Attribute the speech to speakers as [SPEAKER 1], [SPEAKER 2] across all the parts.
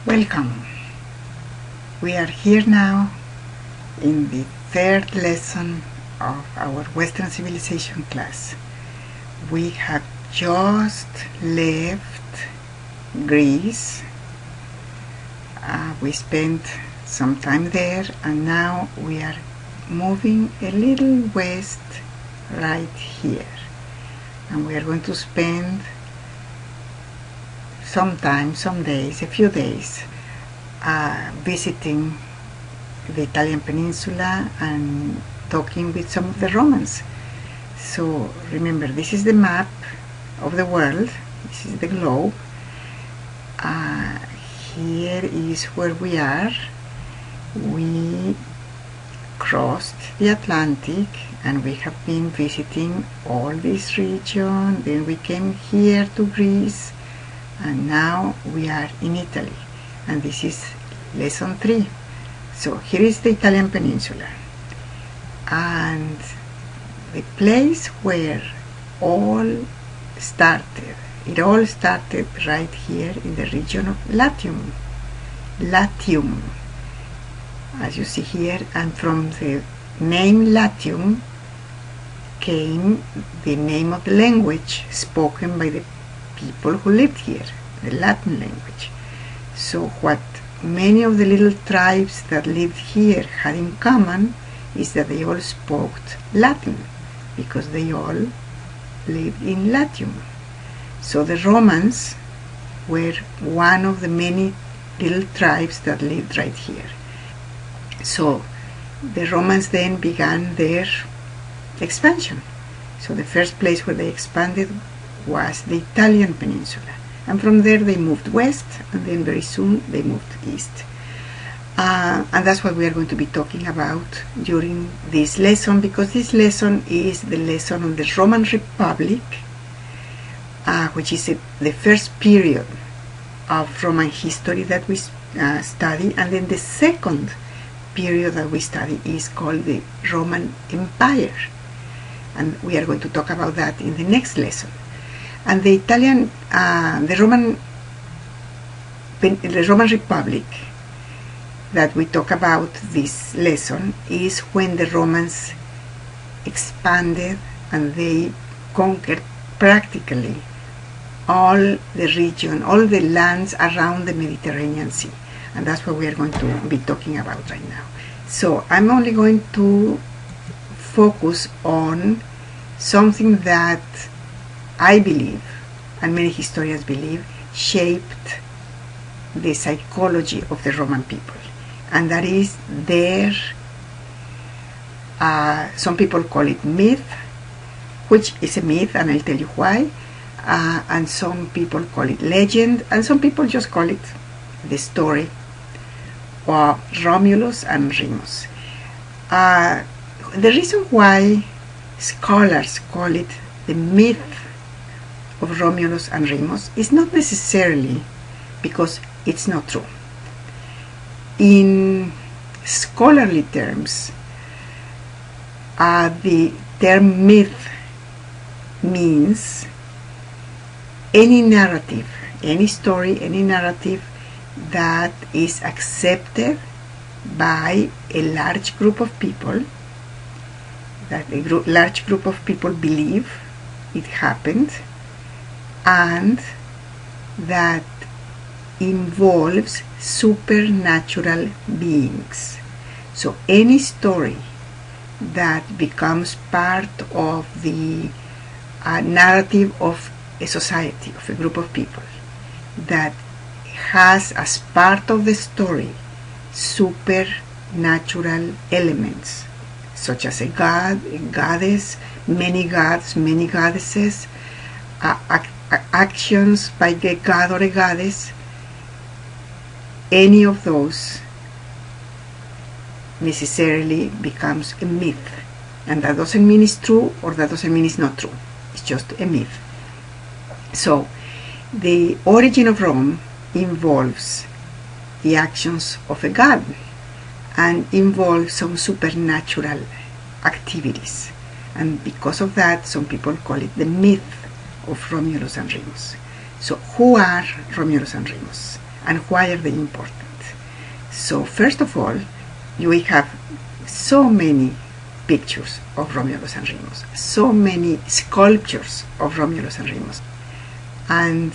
[SPEAKER 1] Welcome. We are here now in the third lesson of our Western Civilization class. We have just left Greece. We spent some time there, and now we are moving a little west right here, and we are going to spend some time, some days, a few days visiting the Italian peninsula and talking with some of the Romans. So remember, this is the map of the world. This is the globe. Here is where we are. We crossed the Atlantic and we have been visiting all this region. Then we came here to Greece, and now we are in Italy, and this is lesson 3. So here is the Italian peninsula, and the place where it all started right here in the region of Latium, as you see here. And from the name Latium came the name of the language spoken by the people who lived here, the Latin language. So what many of the little tribes that lived here had in common is that they all spoke Latin, because they all lived in Latium. So the Romans were one of the many little tribes that lived right here. So the Romans then began their expansion. So the first place where they expanded was the Italian peninsula, and from there they moved west, and then very soon they moved east. And that's what we are going to be talking about during this lesson, because this lesson is the lesson on the Roman Republic, which is the first period of Roman history that we study, and then the second period that we study is called the Roman Empire, and we are going to talk about that in the next lesson. And the Roman Republic that we talk about this lesson is when the Romans expanded and they conquered practically all the region, all the lands around the Mediterranean Sea. And that's what we are going to be talking about right now. So I'm only going to focus on something that I believe, and many historians believe, shaped the psychology of the Roman people. And that is some people call it myth, which is a myth, and I'll tell you why. And some people call it legend, and some people just call it the story of Romulus and Remus. The reason why scholars call it the myth of Romulus and Remus is not necessarily because it's not true. In scholarly terms, the term myth means any narrative, any story, any narrative that is accepted by a large group of people, that a large group of people believe it happened, and that involves supernatural beings. So any story that becomes part of the narrative of a society, of a group of people, that has as part of the story supernatural elements, such as a god, a goddess, many gods, many goddesses, actions by a god or a goddess, any of those necessarily becomes a myth. And that doesn't mean it's true, or that doesn't mean it's not true. It's just a myth. So the origin of Rome involves the actions of a god and involves some supernatural activities. And because of that, some people call it the myth of Romulus and Remus. So who are Romulus and Remus? And why are they important? So first of all, you will have so many pictures of Romulus and Remus, so many sculptures of Romulus and Remus. And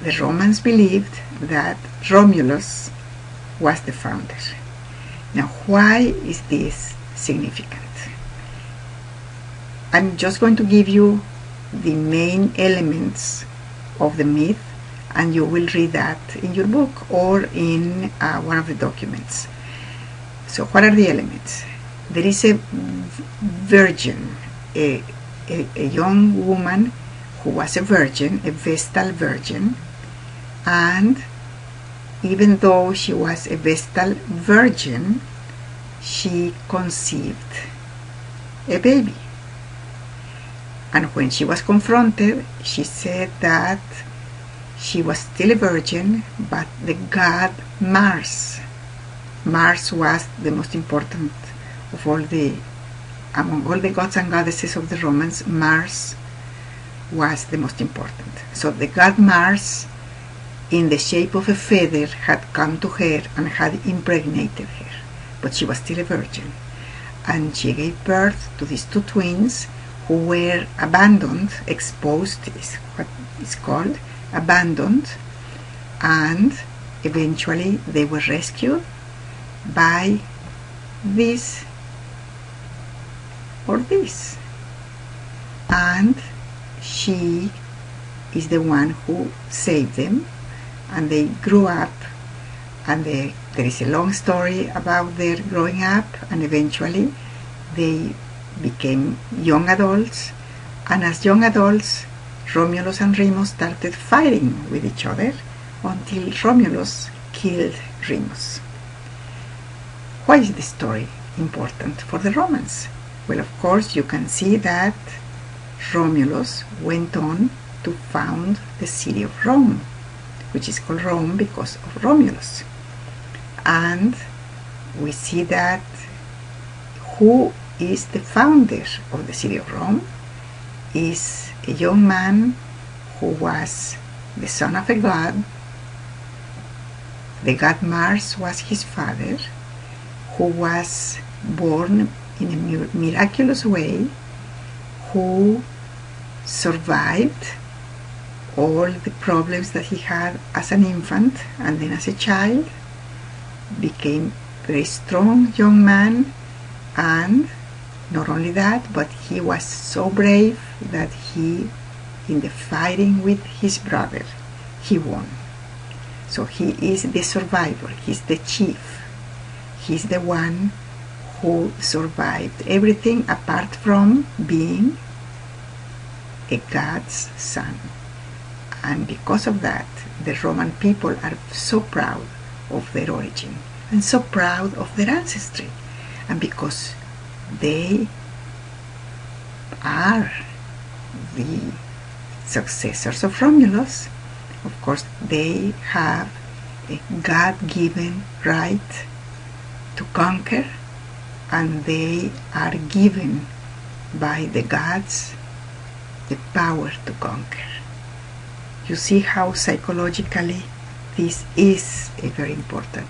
[SPEAKER 1] the Romans believed that Romulus was the founder. Now, why is this significant? I'm just going to give you the main elements of the myth, and you will read that in your book or in one of the documents. So what are the elements? There is a virgin, a young woman who was a virgin, a Vestal virgin, and even though she was a Vestal virgin, she conceived a baby. And when she was confronted, she said that she was still a virgin, but the god Mars was the most important of among all the gods and goddesses of the Romans. Mars was the most important. So the god Mars, in the shape of a feather, had come to her and had impregnated her, but she was still a virgin. And she gave birth to these two twins who were abandoned, exposed is what is called, abandoned, and eventually they were rescued by this or this. And she is the one who saved them, and they grew up, and there is a long story about their growing up, and eventually they became young adults, and as young adults Romulus and Remus started fighting with each other until Romulus killed Remus. Why is this story important for the Romans? Well, of course, you can see that Romulus went on to found the city of Rome, which is called Rome because of Romulus. And we see that who is the founder of the city of Rome is a young man who was the son of a god. The god Mars was his father, who was born in a miraculous way, who survived all the problems that he had as an infant, and then as a child became a very strong young man. And not only that, but he was so brave that he, in the fighting with his brother, he won. So he is the survivor, he's the chief, he's the one who survived everything apart from being a god's son. And because of that, the Roman people are so proud of their origin and so proud of their ancestry. And because they are the successors of Romulus, of course they have a God-given right to conquer, and they are given by the gods the power to conquer. You see how psychologically this is a very important,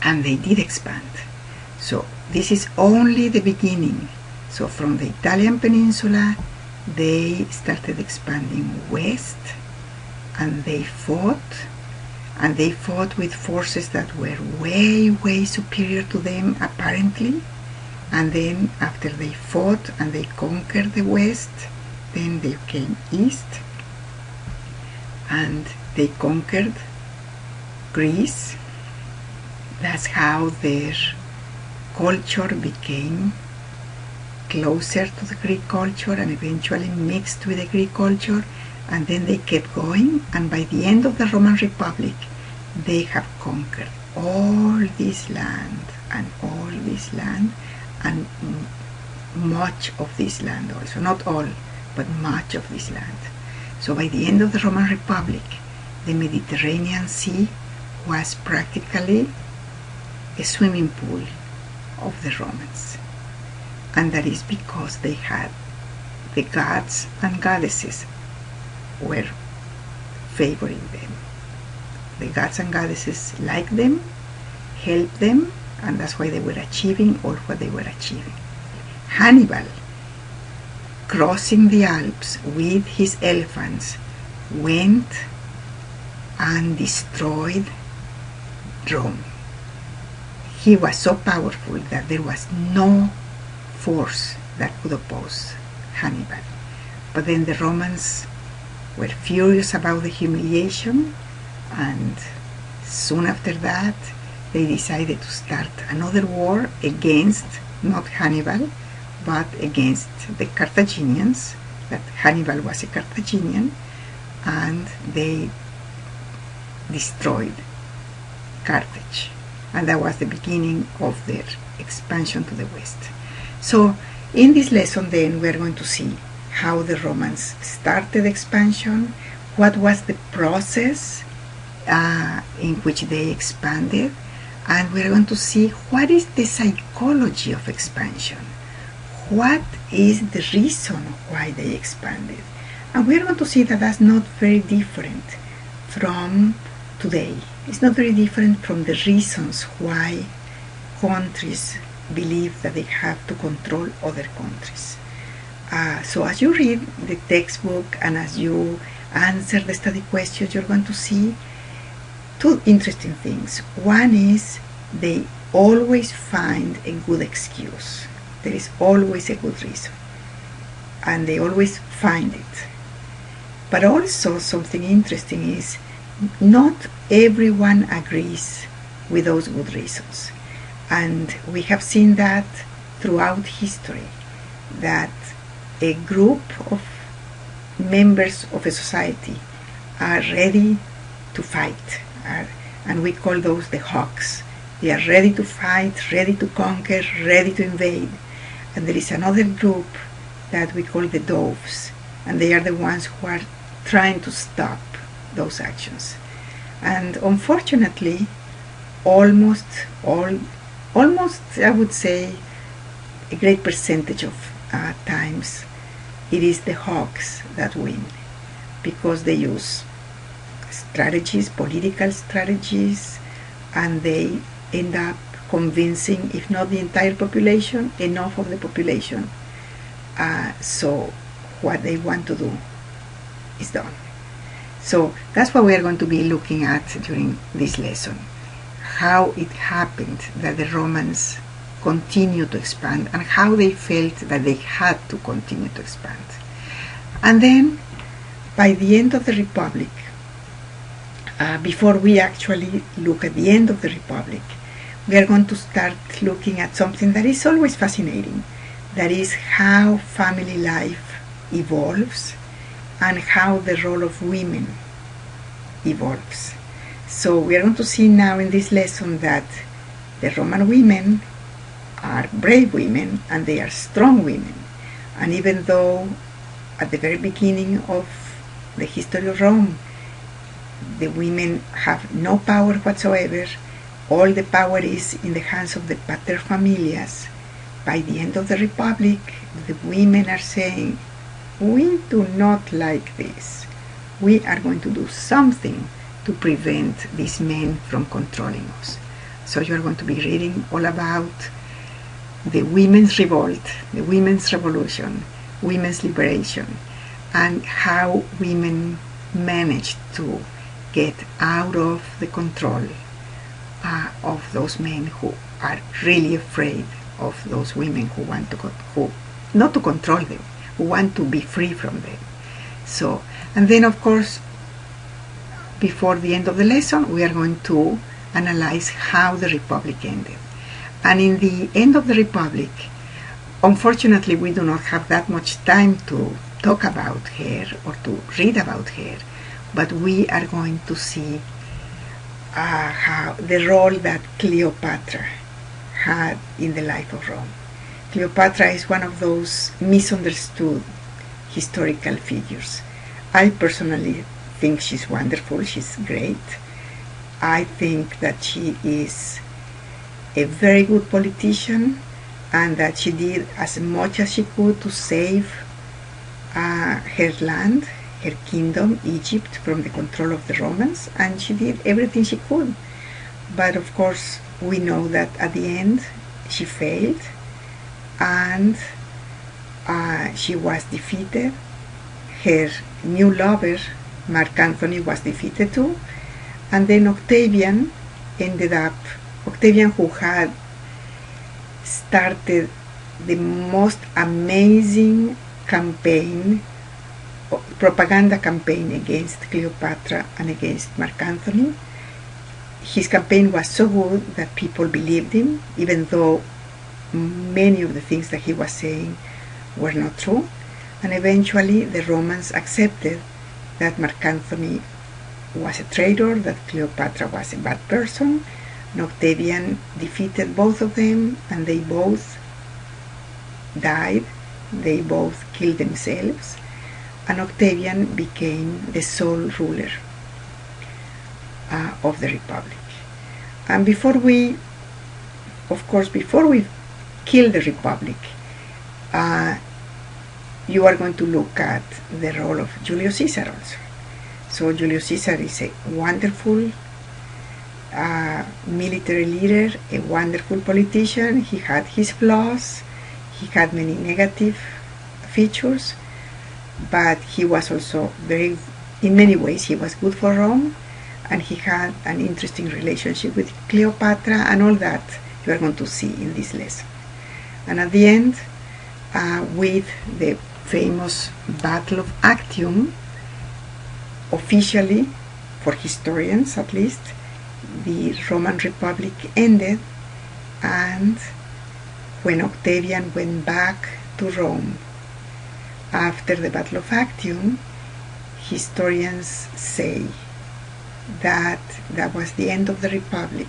[SPEAKER 1] and they did expand. So this is only the beginning. So from the Italian peninsula they started expanding west, and they fought with forces that were way superior to them apparently. And then after they fought and they conquered the west, then they came east and they conquered Greece. That's how their culture became closer to the Greek culture and eventually mixed with the Greek culture. And then they kept going, and by the end of the Roman Republic they have conquered all this land and all this land and much of this land also, not all, but much of this land. So by the end of the Roman Republic, the Mediterranean Sea was practically a swimming pool of the Romans. And that is because they had the gods and goddesses were favoring them. the gods and goddesses liked them, helped them, and that's why they were achieving all what they were achieving. Hannibal, crossing the Alps with his elephants, went and destroyed Rome. He was so powerful that there was no force that could oppose Hannibal. But then the Romans were furious about the humiliation, and soon after that they decided to start another war against, not Hannibal, but against the Carthaginians, that Hannibal was a Carthaginian, and they destroyed Carthage. And that was the beginning of their expansion to the west. So in this lesson then we're going to see how the Romans started expansion, what was the process in which they expanded, and we're going to see what is the psychology of expansion. What is the reason why they expanded? And we're going to see that that's not very different from today. It's not very different from the reasons why countries believe that they have to control other countries. So as you read the textbook and as you answer the study questions, you're going to see two interesting things. One is they always find a good excuse. There is always a good reason, and they always find it. But also something interesting is not everyone agrees with those good reasons. And we have seen that throughout history, that a group of members of a society are ready to fight, and we call those the hawks. They are ready to fight, ready to conquer, ready to invade. And there is another group that we call the doves, and they are the ones who are trying to stop those actions. And unfortunately, almost I would say a great percentage of times it is the hawks that win, because they use strategies, political strategies, and they end up convincing, if not the entire population, enough of the population. So what they want to do is done. So that's what we are going to be looking at during this lesson. How it happened that the Romans continued to expand, and how they felt that they had to continue to expand. And then by the end of the Republic, before we actually look at the end of the Republic, we are going to start looking at something that is always fascinating. That is how family life evolves and how the role of women evolves. So we are going to see now in this lesson that the Roman women are brave women and they are strong women. And even though at the very beginning of the history of Rome, the women have no power whatsoever, all the power is in the hands of the paterfamilias. By the end of the Republic, the women are saying, we do not like this. We are going to do something to prevent these men from controlling us. So you are going to be reading all about the women's revolt, the women's revolution, women's liberation, and how women managed to get out of the control of those men who are really afraid of those women who want to who not to control them, who want to be free from them. So, and then of course, before the end of the lesson, we are going to analyze how the Republic ended. And in the end of the Republic, unfortunately, we do not have that much time to talk about her or to read about her, but we are going to see how the role that Cleopatra had in the life of Rome. Cleopatra is one of those misunderstood historical figures. I personally think she's wonderful, she's great. I think that she is a very good politician and that she did as much as she could to save her land, her kingdom, Egypt, from the control of the Romans, and she did everything she could. But of course, we know that at the end she failed, and she was defeated. Her new lover, Mark Antony, was defeated too, and then Octavian, who had started the most amazing propaganda campaign against Cleopatra and against Mark Antony. His campaign was so good that people believed him, even though many of the things that he was saying were not true. And eventually the Romans accepted that Mark Antony was a traitor, that Cleopatra was a bad person, and Octavian defeated both of them, and they both died. They both killed themselves, and Octavian became the sole ruler of the Republic. And before we kill the Republic, you are going to look at the role of Julius Caesar also. So Julius Caesar is a wonderful military leader, a wonderful politician. He had his flaws, he had many negative features, but he was also in many ways, he was good for Rome, and he had an interesting relationship with Cleopatra, and all that you are going to see in this lesson. And at the end, with the famous Battle of Actium, officially, for historians at least, the Roman Republic ended, and when Octavian went back to Rome after the Battle of Actium, historians say that that was the end of the Republic,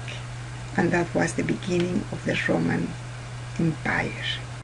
[SPEAKER 1] and that was the beginning of the Roman Empire.